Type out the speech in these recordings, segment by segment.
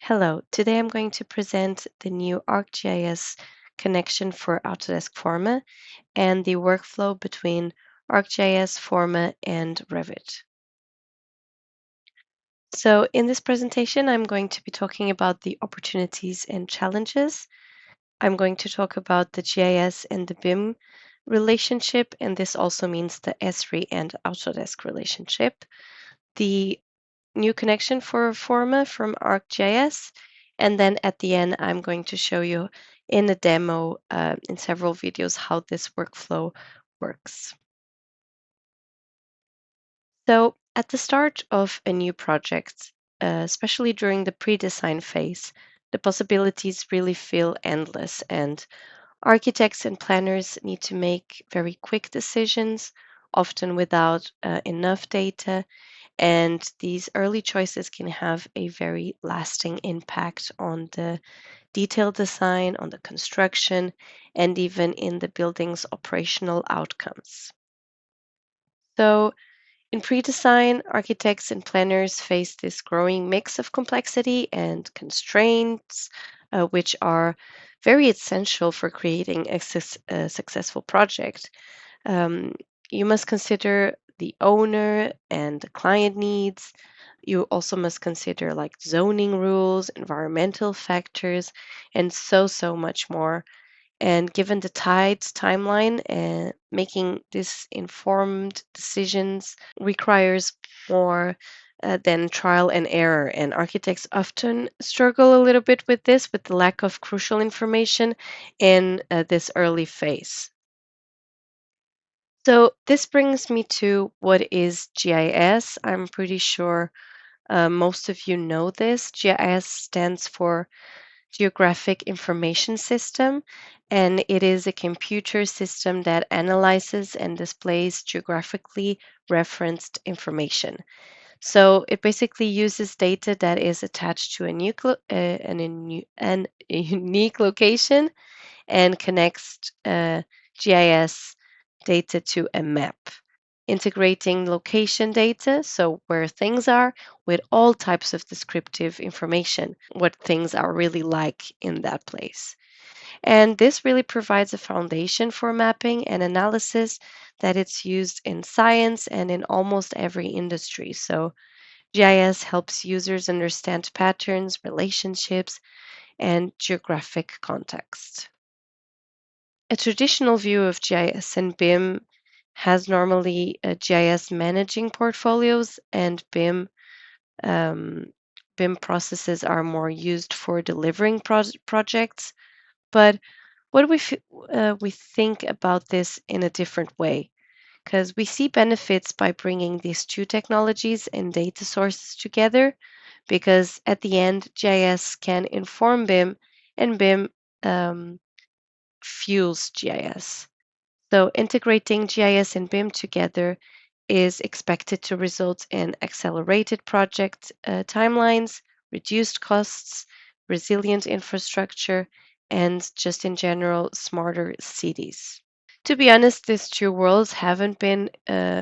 Hello, today I'm going to present the new ArcGIS connection for Autodesk Forma and the workflow between ArcGIS, Forma, and Revit. So in this presentation, I'm going to be talking about the opportunities and challenges. I'm going to talk about the GIS and the BIM relationship, and this also means the Esri and Autodesk relationship. The new connection for Forma from ArcGIS. And then at the end, I'm going to show you in a demo in several videos how this workflow works. So at the start of a new project, especially during the pre-design phase, the possibilities really feel endless, and architects and planners need to make very quick decisions, often without enough data. And these early choices can have a very lasting impact on the detailed design, on the construction, and even in the building's operational outcomes. So, in pre design, architects and planners face this growing mix of complexity and constraints, which are very essential for creating a successful project. Um, you must consider the owner and the client needs. You also must consider like zoning rules, environmental factors, and so much more. And given the tight timeline, making this informed decisions requires more than trial and error. And architects often struggle a little bit with this, with the lack of crucial information in this early phase. So this brings me to what is GIS. I'm pretty sure most of you know this. GIS stands for Geographic Information System, and it is a computer system that analyzes and displays geographically referenced information. So it basically uses data that is attached to a unique location and connects GIS data to a map, integrating location data, so where things are, with all types of descriptive information, what things are really like in that place. And this really provides a foundation for mapping and analysis that it's used in science and in almost every industry. So GIS helps users understand patterns, relationships, and geographic context. A traditional view of GIS and BIM has normally GIS managing portfolios, and BIM processes are more used for delivering projects. But what do we think about this in a different way? Because we see benefits by bringing these two technologies and data sources together, because at the end, GIS can inform BIM, and BIM um, fuels GIS. So integrating GIS and BIM together is expected to result in accelerated project timelines, reduced costs, resilient infrastructure, and just in general, smarter cities. To be honest, these two worlds haven't been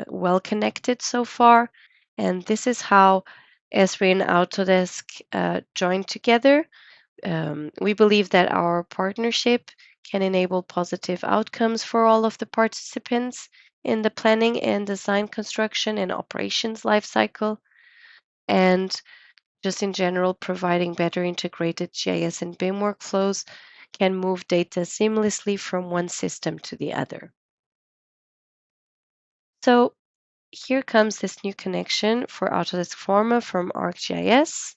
well connected so far, and this is how Esri and Autodesk joined together. We believe that our partnership can enable positive outcomes for all of the participants in the planning and design, construction, and operations lifecycle, and just in general, providing better integrated GIS and BIM workflows can move data seamlessly from one system to the other. So here comes this new connection for Autodesk Forma from ArcGIS.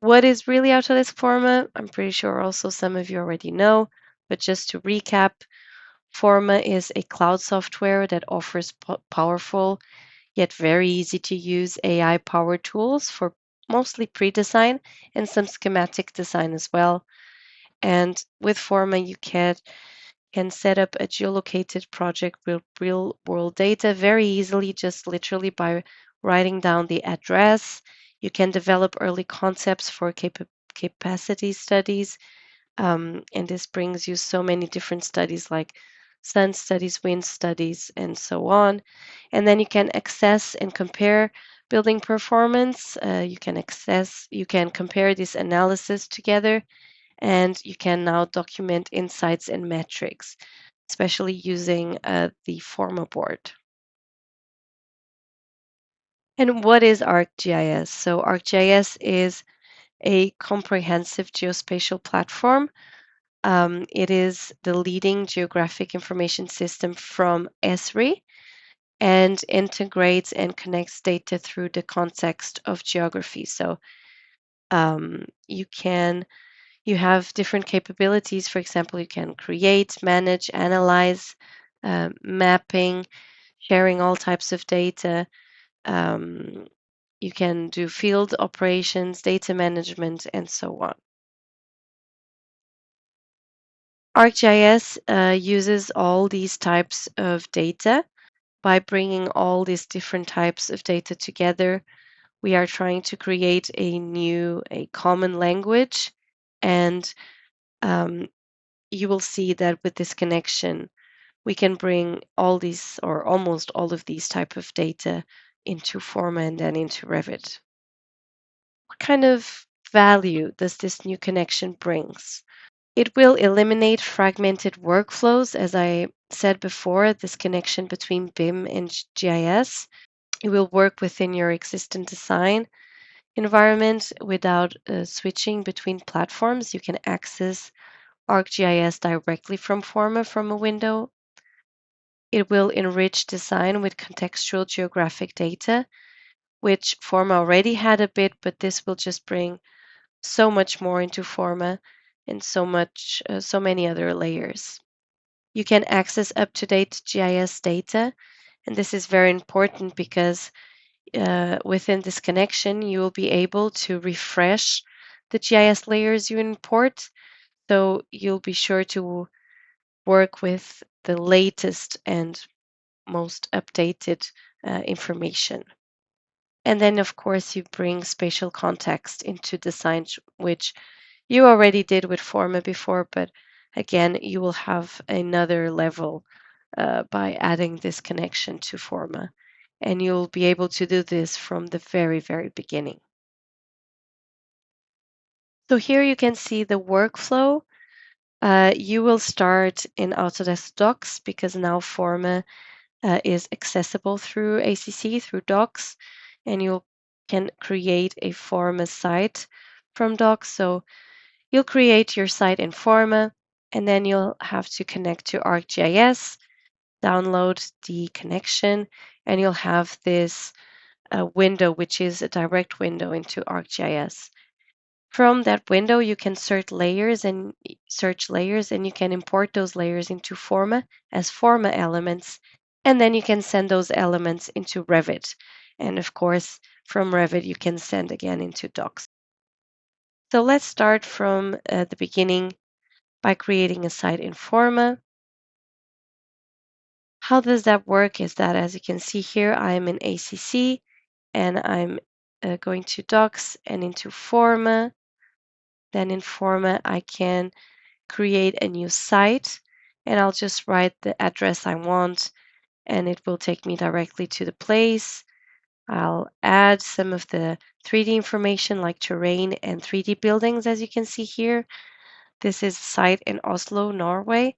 What is really Autodesk Forma? I'm pretty sure also some of you already know, but just to recap, Forma is a cloud software that offers powerful yet very easy to use AI powered tools for mostly pre design and some schematic design as well. And with Forma, you can set up a geolocated project with real world data very easily, just literally by writing down the address. You can develop early concepts for capacity studies, and this brings you so many different studies like sun studies, wind studies, and so on. And then you can access and compare building performance. You can compare this analysis together, and you can now document insights and metrics, especially using the Forma board. And what is ArcGIS? So ArcGIS is a comprehensive geospatial platform. It is the leading geographic information system from Esri and integrates and connects data through the context of geography. So um, you can you have different capabilities. For example, you can create, manage, analyze, mapping, sharing all types of data. Um, you can do field operations, data management, and so on. ArcGIS uses all these types of data. By bringing all these different types of data together, we are trying to create a common language. And um, you will see that with this connection, we can bring all these or almost all of these type of data into Forma and then into Revit. What kind of value does this new connection brings? It will eliminate fragmented workflows. As I said before, this connection between BIM and GIS. It will work within your existing design environment without switching between platforms. You can access ArcGIS directly from Forma from a window. It will enrich design with contextual geographic data, which Forma already had a bit, but this will just bring so much more into Forma and so many other layers. You can access up-to-date GIS data, and this is very important because within this connection, you will be able to refresh the GIS layers you import. So you'll be sure to work with the latest and most updated information. And then, of course, you bring spatial context into design, which you already did with Forma before, but again, you will have another level by adding this connection to Forma. And you'll be able to do this from the very, very beginning. So here you can see the workflow. You will start in Autodesk Docs because now Forma is accessible through ACC, through Docs, and you can create a Forma site from Docs. So you'll create your site in Forma, and then you'll have to connect to ArcGIS, download the connection, and you'll have this window, which is a direct window into ArcGIS. From that window, you can search layers, and you can import those layers into Forma as Forma elements, and then you can send those elements into Revit. And of course, from Revit, you can send again into Docs. So let's start from the beginning by creating a site in Forma. How does that work is that, as you can see here, I'm in ACC and I'm going to Docs and into Forma. Then in Forma, I can create a new site and I'll just write the address I want and it will take me directly to the place. I'll add some of the 3D information like terrain and 3D buildings, as you can see here. This is a site in Oslo, Norway.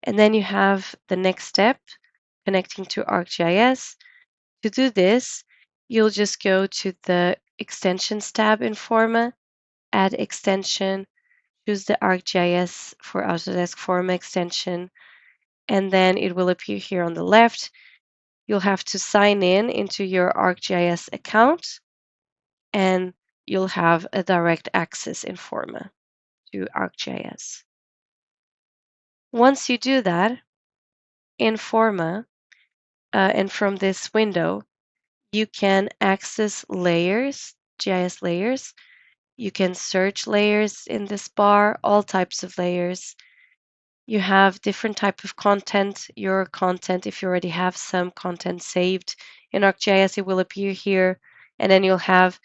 And then you have the next step, connecting to ArcGIS. To do this, you'll just go to the Extensions tab in Forma, add extension, choose the ArcGIS for Autodesk Forma extension, and then it will appear here on the left. You'll have to sign in into your ArcGIS account, and you'll have a direct access in Forma to ArcGIS. Once you do that in Forma, and from this window, you can access layers, GIS layers. You can search layers in this bar, all types of layers. You have different type of content. Your content, if you already have some content saved in ArcGIS, it will appear here. And then you'll have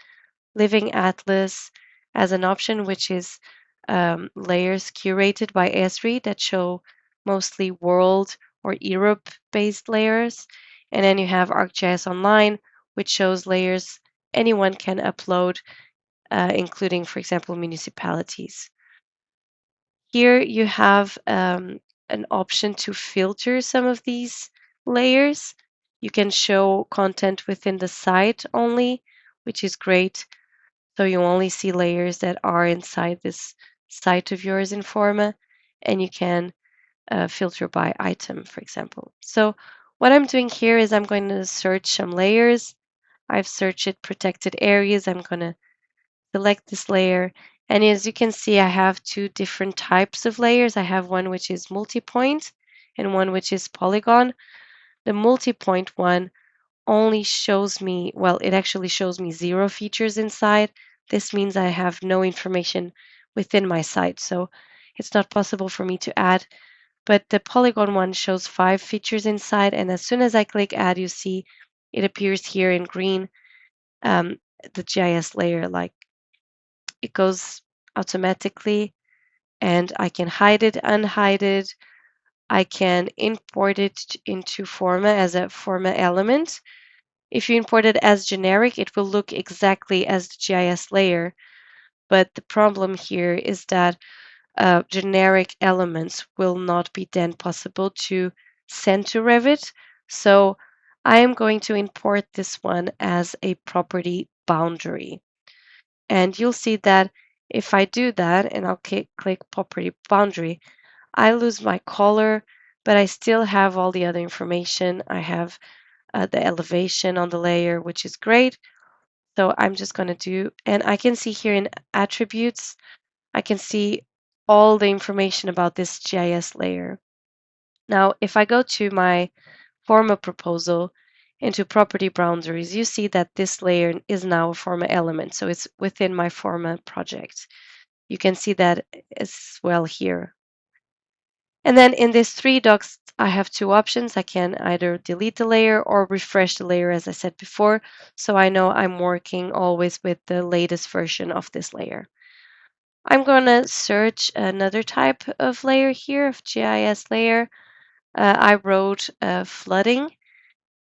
Living Atlas as an option, which is layers curated by Esri that show mostly world or Europe-based layers. And then you have ArcGIS Online, which shows layers anyone can upload, including, for example, municipalities. Here you have an option to filter some of these layers. You can show content within the site only, which is great. So you only see layers that are inside this site of yours in Forma, and you can filter by item, for example. So what I'm doing here is I'm going to search some layers. I've searched protected areas. I'm going to select this layer. And as you can see, I have two different types of layers. I have one which is multi-point and one which is polygon. The multi-point one only shows me, well, it actually shows me 0 features inside. This means I have no information within my site. So it's not possible for me to add. But the polygon one shows 5 features inside. And as soon as I click add, you see it appears here in green, the GIS layer, like it goes automatically, and I can hide it, unhide it. I can import it into Forma as a Forma element. If you import it as generic, it will look exactly as the GIS layer. But the problem here is that generic elements will not be then possible to send to Revit. So I am going to import this one as a property boundary. And you'll see that if I do that and I'll click property boundary, I lose my color, but I still have all the other information. I have the elevation on the layer, which is great. So I'm just going to do, and I can see here in attributes, I can see all the information about this GIS layer. Now, if I go to my Forma proposal into property boundaries, you see that this layer is now a Forma element. So it's within my Forma project. You can see that as well here. And then in these 3 docs, I have 2 options. I can either delete the layer or refresh the layer, as I said before. So I know I'm working always with the latest version of this layer. I'm going to search another type of layer here, of GIS layer. I wrote flooding,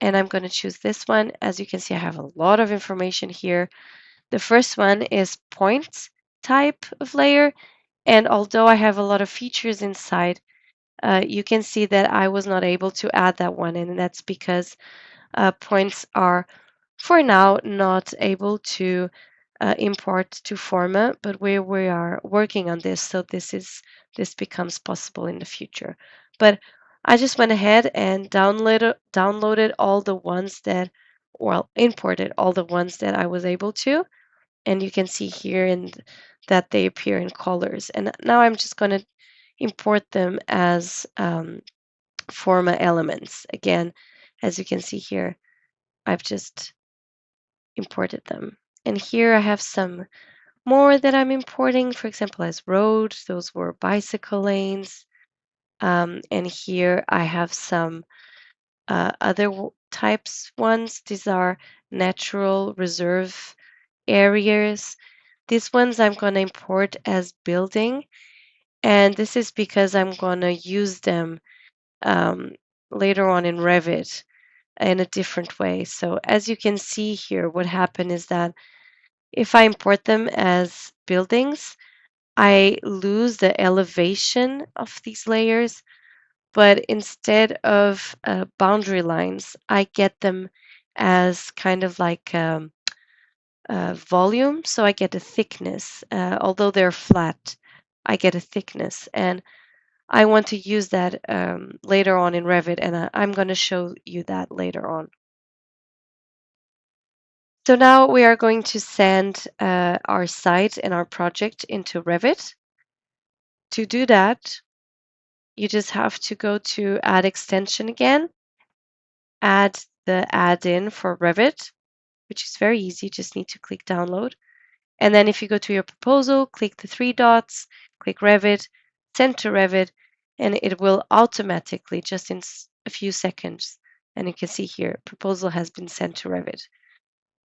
and I'm going to choose this one. As you can see, I have a lot of information here. The first one is point type of layer. And although I have a lot of features inside, you can see that I was not able to add that one. And that's because points are, for now, not able to import to Forma, but we are working on this, so this becomes possible in the future. But I just went ahead and downloaded all the ones that, well, imported all the ones that I was able to, and you can see here that they appear in colors. And now I'm just going to import them as Forma elements. Again, as you can see here, I've just imported them. And here I have some more that I'm importing, for example, as road. Those were bicycle lanes. And here I have some other types ones. These are natural reserve areas. These ones I'm going to import as building. And this is because I'm going to use them um, later on in Revit in a different way. So as you can see here, what happened is that if I import them as buildings, I lose the elevation of these layers, but instead of boundary lines, I get them as kind of like volume. So I get a thickness. Although they're flat, I get a thickness. And I want to use that later on in Revit, and I'm going to show you that later on. So now we are going to send our site and our project into Revit. To do that, you just have to go to Add Extension again, add the add-in for Revit, which is very easy. You just need to click Download. And then if you go to your proposal, click the 3 dots, click Revit, send to Revit, and it will automatically, just in a few seconds, and you can see here, proposal has been sent to Revit.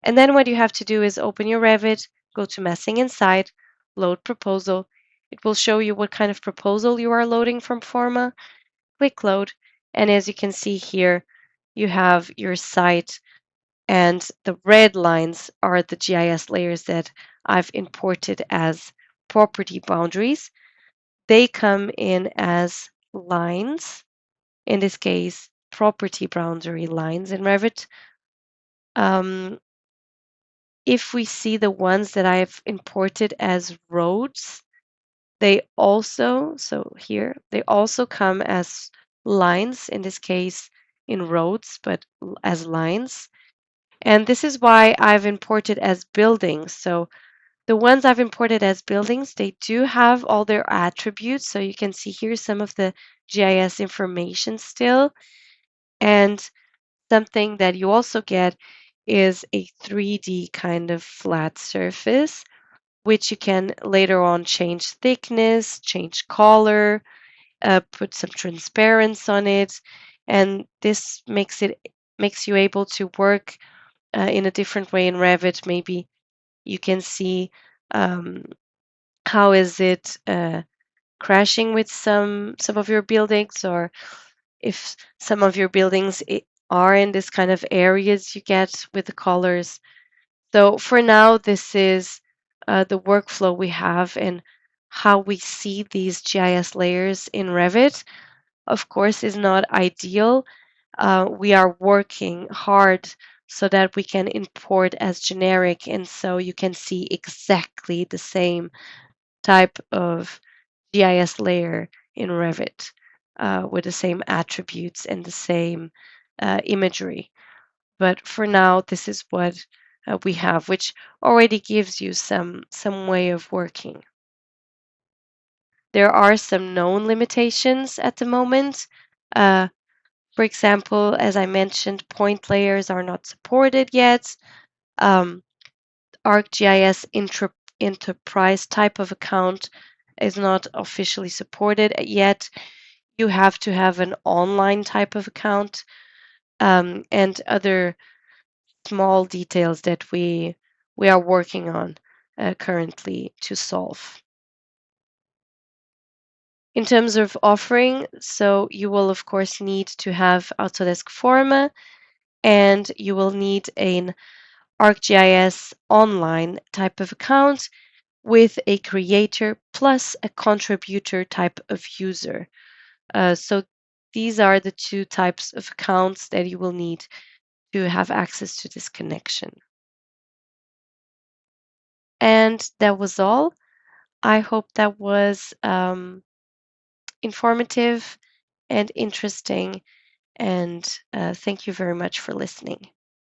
And then what you have to do is open your Revit, go to Messing Inside, load proposal. It will show you what kind of proposal you are loading from Forma. Click Load, and as you can see here, you have your site And the red lines are the GIS layers that I've imported as property boundaries. They come in as lines, in this case, property boundary lines in Revit. If we see the ones that I've imported as roads, they also, so here, they also come as lines, in this case in roads, but as lines. And this is why I've imported as buildings. So the ones I've imported as buildings, they do have all their attributes. So you can see here some of the GIS information still. And something that you also get is a 3D kind of flat surface, which you can later on change thickness, change color, put some transparency on it, and this makes you able to work in a different way in Revit. Maybe you can see um, how is it crashing with some of your buildings, or if some of your buildings are in this kind of areas you get with the colors. So for now, this is the workflow we have and how we see these GIS layers in Revit. Of course, is not ideal. We are working hard so that we can import as generic, and so you can see exactly the same type of GIS layer in Revit with the same attributes and the same imagery. But for now, this is what we have, which already gives you some way of working. There are some known limitations at the moment. Uh, for example, as I mentioned, point layers are not supported yet. Um, ArcGIS Enterprise type of account is not officially supported yet. You have to have an online type of account, and other small details that we are working on currently to solve. In terms of offering, so you will of course need to have Autodesk Forma, and you will need an ArcGIS online type of account with a creator plus a contributor type of user. So these are the two types of accounts that you will need to have access to this connection. And that was all. I hope that was informative and interesting. And thank you very much for listening.